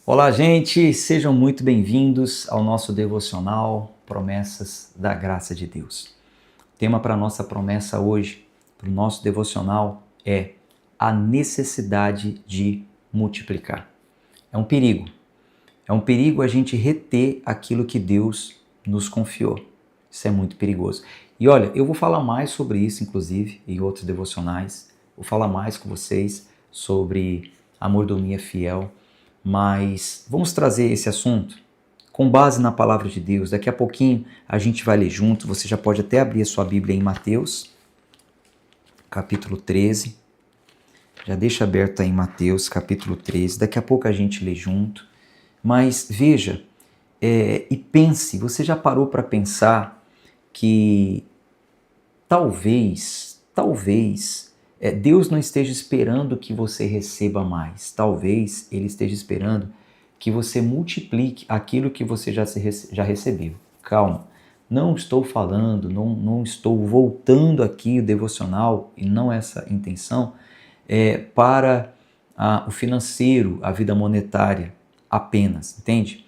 Olá, gente, sejam muito bem-vindos ao nosso devocional Promessas da Graça de Deus. O tema para a nossa promessa hoje, para o nosso devocional, é a necessidade de multiplicar. É um perigo a gente reter aquilo que Deus nos confiou. Isso é muito perigoso. E olha, eu vou falar mais sobre isso, inclusive, em outros devocionais. Vou falar mais com vocês sobre a mordomia fiel. Mas vamos trazer esse assunto com base na palavra de Deus. Daqui a pouquinho a gente vai ler junto. Você já pode até abrir a sua Bíblia em Mateus, capítulo 13. Já deixa aberto aí em Mateus, capítulo 13. Daqui a pouco a gente lê junto. Mas veja e pense, você já parou para pensar que talvez Deus não esteja esperando que você receba mais. Talvez Ele esteja esperando que você multiplique aquilo que você já recebeu. Calma, não estou falando, não estou voltando aqui o devocional, e não essa intenção, para o financeiro, a vida monetária apenas, entende?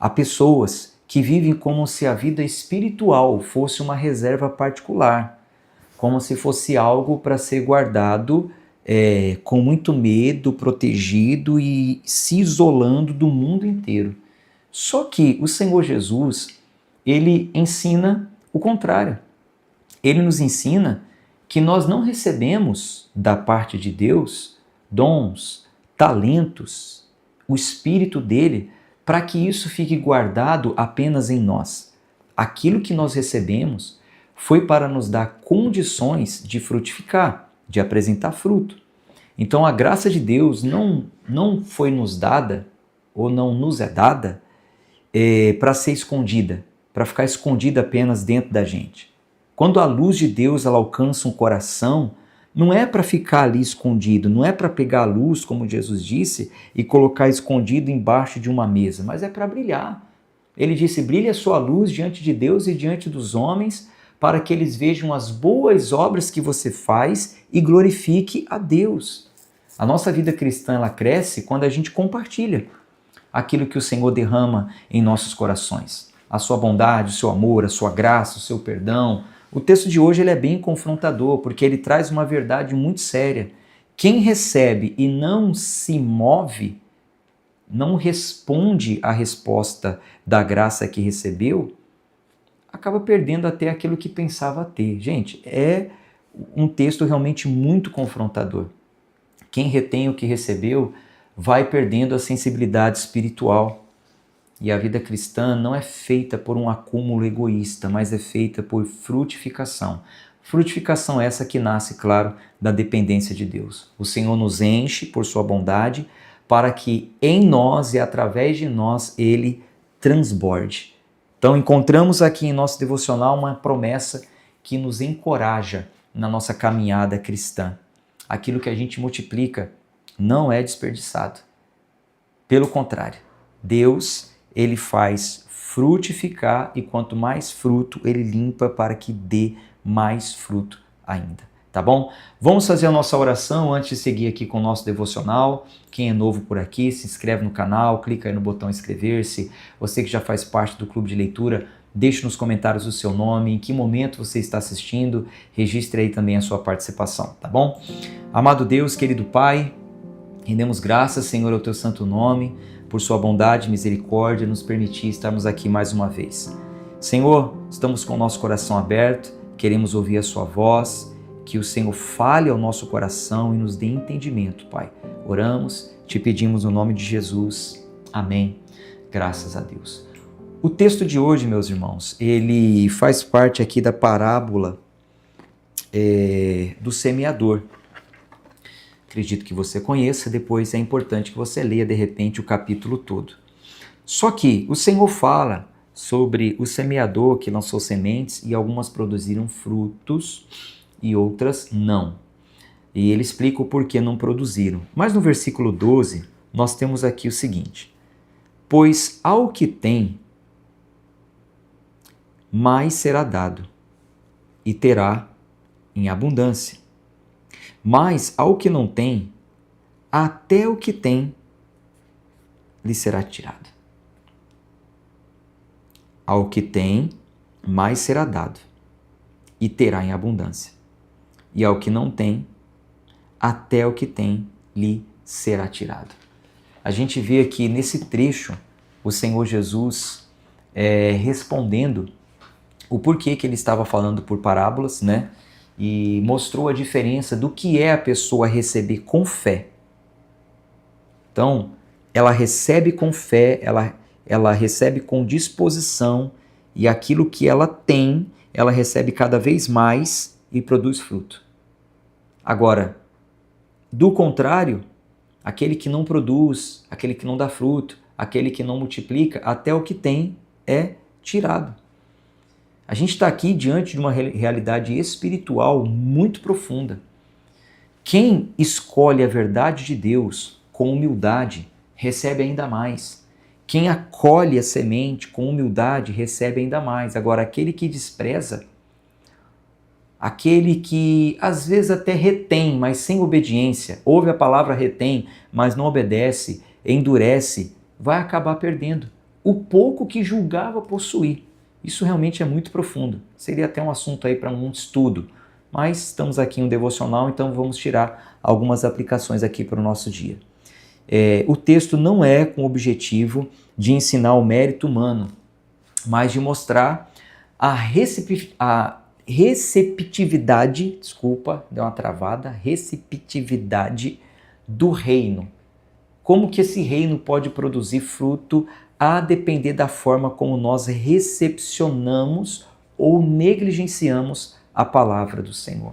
Há pessoas que vivem como se a vida espiritual fosse uma reserva particular, como se fosse algo para ser guardado com muito medo, protegido e se isolando do mundo inteiro. Só que o Senhor Jesus, ele ensina o contrário. Ele nos ensina que nós não recebemos da parte de Deus dons, talentos, o Espírito dele, para que isso fique guardado apenas em nós. Aquilo que nós recebemos foi para nos dar condições de frutificar, de apresentar fruto. Então a graça de Deus não foi nos dada, ou não nos é dada, para ser escondida, para ficar escondida apenas dentro da gente. Quando a luz de Deus ela alcança um coração, não é para ficar ali escondido, não é para pegar a luz, como Jesus disse, e colocar escondido embaixo de uma mesa, mas é para brilhar. Ele disse: brilhe a sua luz diante de Deus e diante dos homens, para que eles vejam as boas obras que você faz e glorifique a Deus. A nossa vida cristã ela cresce quando a gente compartilha aquilo que o Senhor derrama em nossos corações. A sua bondade, o seu amor, a sua graça, o seu perdão. O texto de hoje ele é bem confrontador, porque ele traz uma verdade muito séria. Quem recebe e não se move, não responde à resposta da graça que recebeu, acaba perdendo até aquilo que pensava ter. Gente, é um texto realmente muito confrontador. Quem retém o que recebeu vai perdendo a sensibilidade espiritual. E a vida cristã não é feita por um acúmulo egoísta, mas é feita por frutificação. Frutificação essa que nasce, claro, da dependência de Deus. O Senhor nos enche por sua bondade para que em nós e através de nós Ele transborde. Então encontramos aqui em nosso devocional uma promessa que nos encoraja na nossa caminhada cristã. Aquilo que a gente multiplica não é desperdiçado. Pelo contrário, Deus, ele faz frutificar e quanto mais fruto, ele limpa para que dê mais fruto ainda. Tá bom? Vamos fazer a nossa oração antes de seguir aqui com o nosso devocional. Quem é novo por aqui, se inscreve no canal, clica aí no botão inscrever-se. Você que já faz parte do clube de leitura, deixe nos comentários o seu nome, em que momento você está assistindo, registre aí também a sua participação, tá bom? Amado Deus, querido Pai, rendemos graças, Senhor, ao teu santo nome, por sua bondade e misericórdia, nos permitir estarmos aqui mais uma vez. Senhor, estamos com o nosso coração aberto, queremos ouvir a sua voz, que o Senhor fale ao nosso coração e nos dê entendimento, Pai. Oramos, te pedimos no nome de Jesus. Amém. Graças a Deus. O texto de hoje, meus irmãos, ele faz parte aqui da parábola do semeador. Acredito que você conheça, depois é importante que você leia de repente o capítulo todo. Só que o Senhor fala sobre o semeador que lançou sementes e algumas produziram frutos e outras não. E ele explica o porquê não produziram. Mas no versículo 12, nós temos aqui o seguinte: pois ao que tem, mais será dado, e terá em abundância. Mas ao que não tem, até o que tem lhe será tirado. Ao que tem, mais será dado, e terá em abundância. E ao que não tem, até o que tem lhe será tirado. A gente vê aqui nesse trecho o Senhor Jesus respondendo o porquê que ele estava falando por parábolas, né? E mostrou a diferença do que é a pessoa receber com fé. Então, ela recebe com fé, ela recebe com disposição, e aquilo que ela tem, ela recebe cada vez mais e produz fruto. Agora, do contrário, aquele que não produz, aquele que não dá fruto, aquele que não multiplica, até o que tem é tirado. A gente está aqui diante de uma realidade espiritual muito profunda. Quem escolhe a verdade de Deus com humildade recebe ainda mais. Quem acolhe a semente com humildade recebe ainda mais. Agora, aquele que despreza, aquele que às vezes até retém, mas sem obediência, ouve a palavra retém, mas não obedece, endurece, vai acabar perdendo o pouco que julgava possuir. Isso realmente é muito profundo. Seria até um assunto aí para um estudo, mas estamos aqui em um devocional, então vamos tirar algumas aplicações aqui para o nosso dia. O texto não é com o objetivo de ensinar o mérito humano, mas de mostrar a receptividade, receptividade do reino. Como que esse reino pode produzir fruto a depender da forma como nós recepcionamos ou negligenciamos a palavra do Senhor.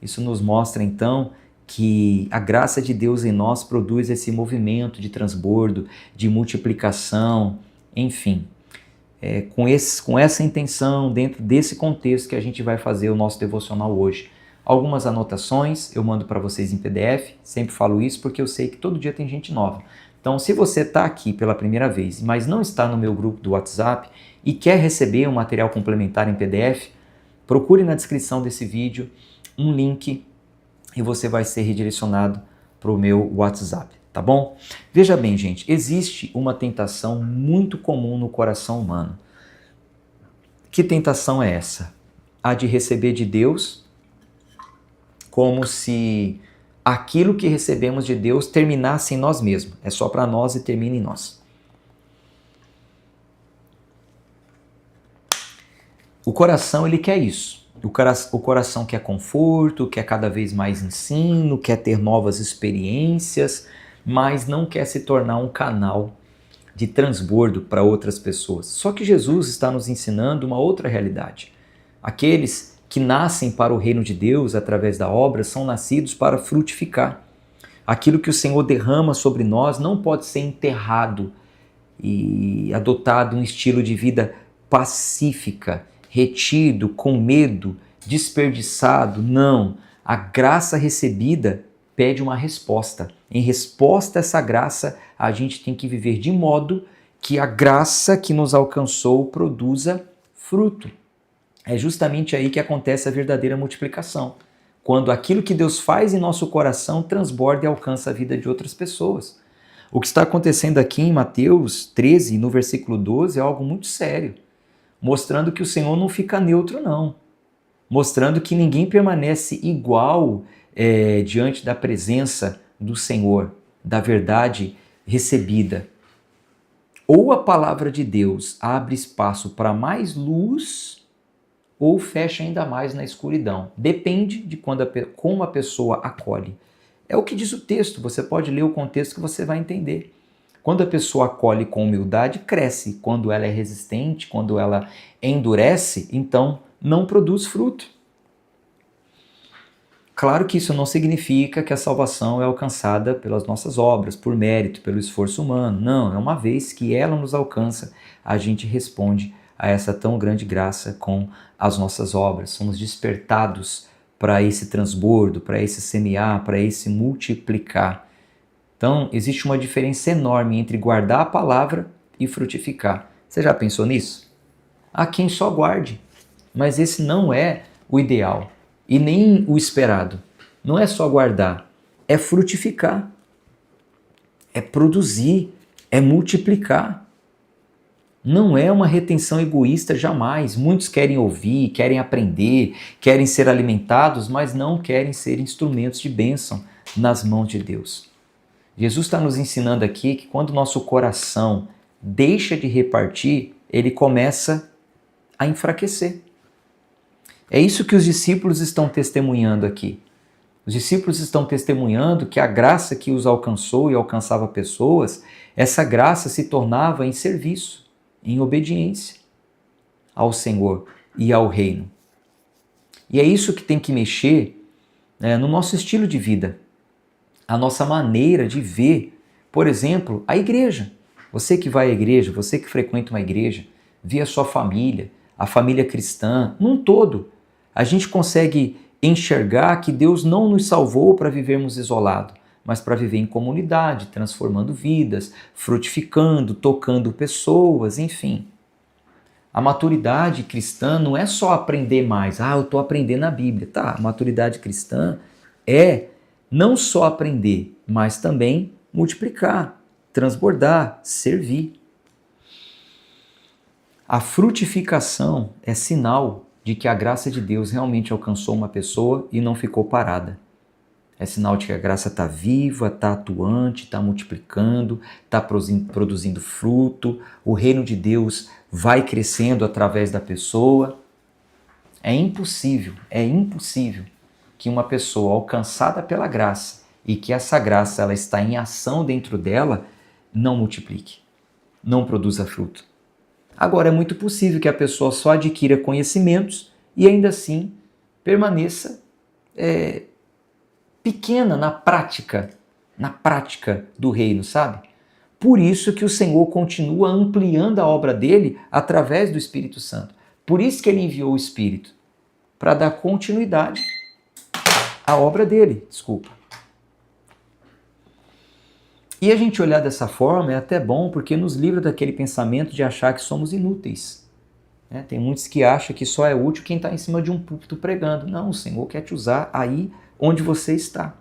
Isso nos mostra então que a graça de Deus em nós produz esse movimento de transbordo, de multiplicação, enfim. Com essa intenção, dentro desse contexto que a gente vai fazer o nosso devocional hoje. Algumas anotações eu mando para vocês em PDF, sempre falo isso porque eu sei que todo dia tem gente nova. Então, se você está aqui pela primeira vez, mas não está no meu grupo do WhatsApp e quer receber um material complementar em PDF, procure na descrição desse vídeo um link e você vai ser redirecionado para o meu WhatsApp, tá bom? Veja bem, gente, existe uma tentação muito comum no coração humano. Que tentação é essa? A de receber de Deus como se aquilo que recebemos de Deus terminasse em nós mesmos. É só para nós e termina em nós. O coração, ele quer isso. O coração quer conforto, quer cada vez mais ensino, quer ter novas experiências, mas não quer se tornar um canal de transbordo para outras pessoas. Só que Jesus está nos ensinando uma outra realidade. Aqueles que nascem para o reino de Deus através da obra são nascidos para frutificar. Aquilo que o Senhor derrama sobre nós não pode ser enterrado e adotado um estilo de vida pacífica, retido, com medo, desperdiçado. Não. A graça recebida pede uma resposta. Em resposta a essa graça, a gente tem que viver de modo que a graça que nos alcançou produza fruto. É justamente aí que acontece a verdadeira multiplicação. Quando aquilo que Deus faz em nosso coração transborda e alcança a vida de outras pessoas. O que está acontecendo aqui em Mateus 13, no versículo 12, é algo muito sério. Mostrando que o Senhor não fica neutro, não. Mostrando que ninguém permanece igual diante da presença do Senhor, da verdade recebida. Ou a palavra de Deus abre espaço para mais luz, ou fecha ainda mais na escuridão. Depende de como a pessoa acolhe. É o que diz o texto, você pode ler o contexto que você vai entender. Quando a pessoa acolhe com humildade, cresce. Quando ela é resistente, quando ela endurece, então não produz fruto. Claro que isso não significa que a salvação é alcançada pelas nossas obras, por mérito, pelo esforço humano. Não, é uma vez que ela nos alcança, a gente responde a essa tão grande graça com as nossas obras. Somos despertados para esse transbordo, para esse semear, para esse multiplicar. Então, existe uma diferença enorme entre guardar a palavra e frutificar. Você já pensou nisso? Há quem só guarde, mas esse não é o ideal e nem o esperado. Não é só guardar, é frutificar, é produzir, é multiplicar. Não é uma retenção egoísta jamais. Muitos querem ouvir, querem aprender, querem ser alimentados, mas não querem ser instrumentos de bênção nas mãos de Deus. Jesus está nos ensinando aqui que quando o nosso coração deixa de repartir, ele começa a enfraquecer. É isso que os discípulos estão testemunhando aqui. Os discípulos estão testemunhando que a graça que os alcançou e alcançava pessoas, essa graça se tornava em serviço, em obediência ao Senhor e ao reino. E é isso que tem que mexer no nosso estilo de vida, a nossa maneira de ver, por exemplo, a igreja. Você que vai à igreja, você que frequenta uma igreja, vê a sua família, a família cristã, num todo. A gente consegue enxergar que Deus não nos salvou para vivermos isolados, mas para viver em comunidade, transformando vidas, frutificando, tocando pessoas, enfim. A maturidade cristã não é só aprender mais. Eu estou aprendendo a Bíblia. Tá, a maturidade cristã é não só aprender, mas também multiplicar, transbordar, servir. A frutificação é sinal de que a graça de Deus realmente alcançou uma pessoa e não ficou parada. É sinal de que a graça está viva, está atuante, está multiplicando, está produzindo fruto, o reino de Deus vai crescendo através da pessoa. É impossível que uma pessoa alcançada pela graça e que essa graça ela está em ação dentro dela, não multiplique, não produza fruto. Agora, é muito possível que a pessoa só adquira conhecimentos e ainda assim permaneça pequena na prática do reino, sabe? Por isso que o Senhor continua ampliando a obra dele através do Espírito Santo. Por isso que ele enviou o Espírito, para dar continuidade à obra dele, E a gente olhar dessa forma é até bom, porque nos livra daquele pensamento de achar que somos inúteis. Tem muitos que acham que só é útil quem está em cima de um púlpito pregando. Não, o Senhor quer te usar aí onde você está.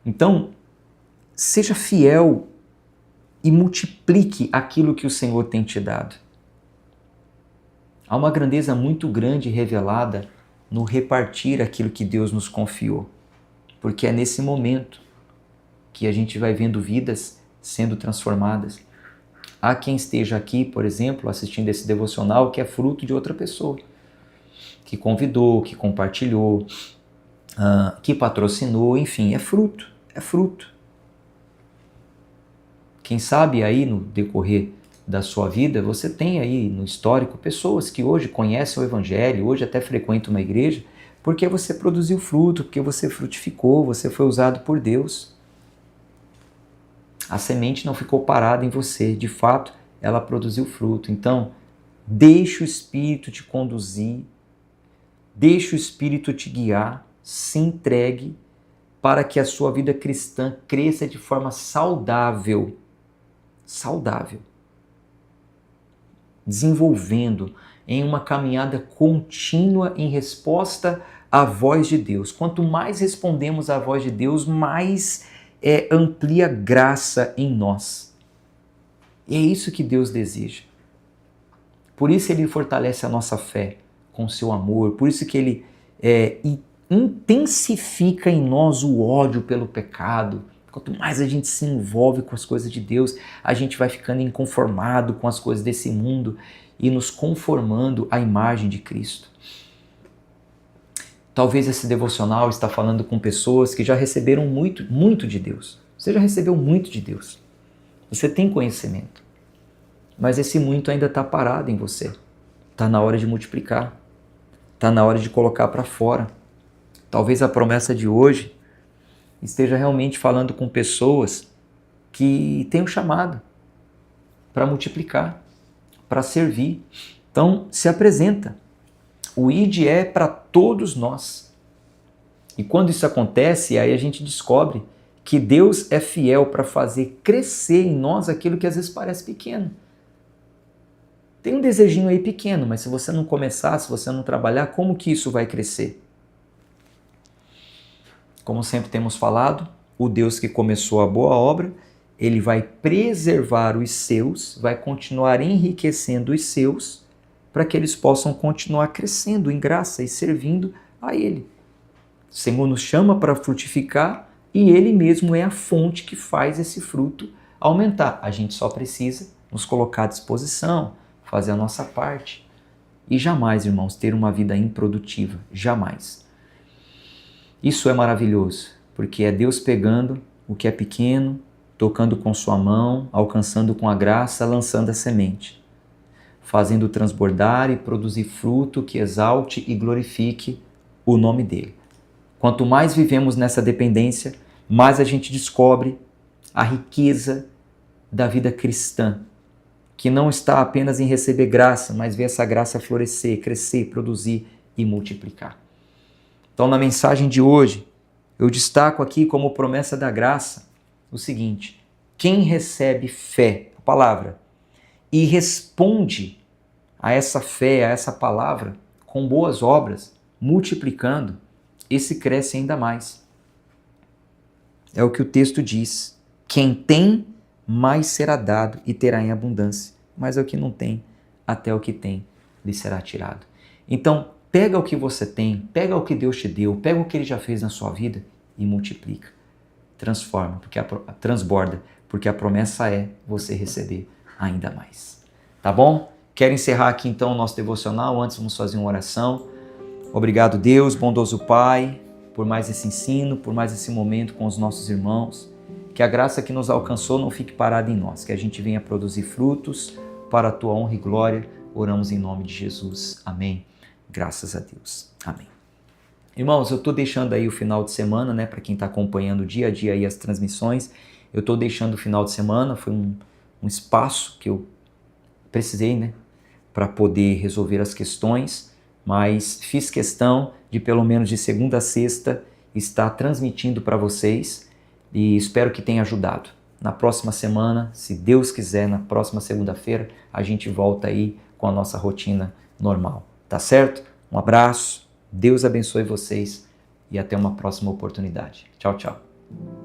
Então, seja fiel e multiplique aquilo que o Senhor tem te dado. Há uma grandeza muito grande revelada no repartir aquilo que Deus nos confiou, porque é nesse momento que a gente vai vendo vidas sendo transformadas. Há quem esteja aqui, por exemplo, assistindo esse devocional que é fruto de outra pessoa, que convidou, que compartilhou, que patrocinou, enfim, é fruto. Quem sabe aí no decorrer da sua vida, você tem aí no histórico pessoas que hoje conhecem o Evangelho, hoje até frequentam uma igreja, porque você produziu fruto, porque você frutificou, você foi usado por Deus. A semente não ficou parada em você, de fato, ela produziu fruto. Então, deixa o Espírito te conduzir, deixa o Espírito te guiar, se entregue para que a sua vida cristã cresça de forma saudável. Desenvolvendo em uma caminhada contínua em resposta à voz de Deus. Quanto mais respondemos à voz de Deus, mais amplia graça em nós. E é isso que Deus deseja. Por isso Ele fortalece a nossa fé com o seu amor, por isso que Ele intensifica em nós o ódio pelo pecado. Quanto mais a gente se envolve com as coisas de Deus, a gente vai ficando inconformado com as coisas desse mundo e nos conformando à imagem de Cristo. Talvez esse devocional está falando com pessoas que já receberam muito de Deus. Você já recebeu muito de Deus. Você tem conhecimento. Mas esse muito ainda está parado em você. Está na hora de multiplicar. Está na hora de colocar para fora. Talvez a promessa de hoje esteja realmente falando com pessoas que têm um chamado para multiplicar, para servir. Então, se apresenta. O ID é para todos nós. E quando isso acontece, aí a gente descobre que Deus é fiel para fazer crescer em nós aquilo que às vezes parece pequeno. Tem um desejinho aí pequeno, mas se você não começar, se você não trabalhar, como que isso vai crescer? Como sempre temos falado, o Deus que começou a boa obra, ele vai preservar os seus, vai continuar enriquecendo os seus, para que eles possam continuar crescendo em graça e servindo a Ele. O Senhor nos chama para frutificar e Ele mesmo é a fonte que faz esse fruto aumentar. A gente só precisa nos colocar à disposição, fazer a nossa parte. E jamais, irmãos, ter uma vida improdutiva. Jamais. Isso é maravilhoso, porque é Deus pegando o que é pequeno, tocando com sua mão, alcançando com a graça, lançando a semente, fazendo transbordar e produzir fruto que exalte e glorifique o nome dele. Quanto mais vivemos nessa dependência, mais a gente descobre a riqueza da vida cristã, que não está apenas em receber graça, mas ver essa graça florescer, crescer, produzir e multiplicar. Então, na mensagem de hoje, eu destaco aqui como promessa da graça o seguinte: quem recebe fé, a palavra, e responde a essa fé, a essa palavra, com boas obras, multiplicando, esse cresce ainda mais. É o que o texto diz. Quem tem, mais será dado e terá em abundância. Mas o que não tem, até o que tem, lhe será tirado. Então, pega o que você tem, pega o que Deus te deu, pega o que Ele já fez na sua vida e multiplica. Transforma, transborda, porque a promessa é você receber ainda mais. Tá bom? Quero encerrar aqui então o nosso devocional. Antes vamos fazer uma oração. Obrigado, Deus, bondoso Pai, por mais esse ensino, por mais esse momento com os nossos irmãos. Que a graça que nos alcançou não fique parada em nós, que a gente venha produzir frutos para a Tua honra e glória. Oramos em nome de Jesus. Amém. Graças a Deus. Amém. Irmãos, eu estou deixando aí o final de semana, né, para quem está acompanhando dia a dia aí as transmissões. Eu estou deixando o final de semana, foi um espaço que eu precisei, né, para poder resolver as questões, mas fiz questão de pelo menos de segunda a sexta estar transmitindo para vocês e espero que tenha ajudado. Na próxima semana, se Deus quiser, na próxima segunda-feira, a gente volta aí com a nossa rotina normal, tá certo? Um abraço, Deus abençoe vocês e até uma próxima oportunidade. Tchau, tchau.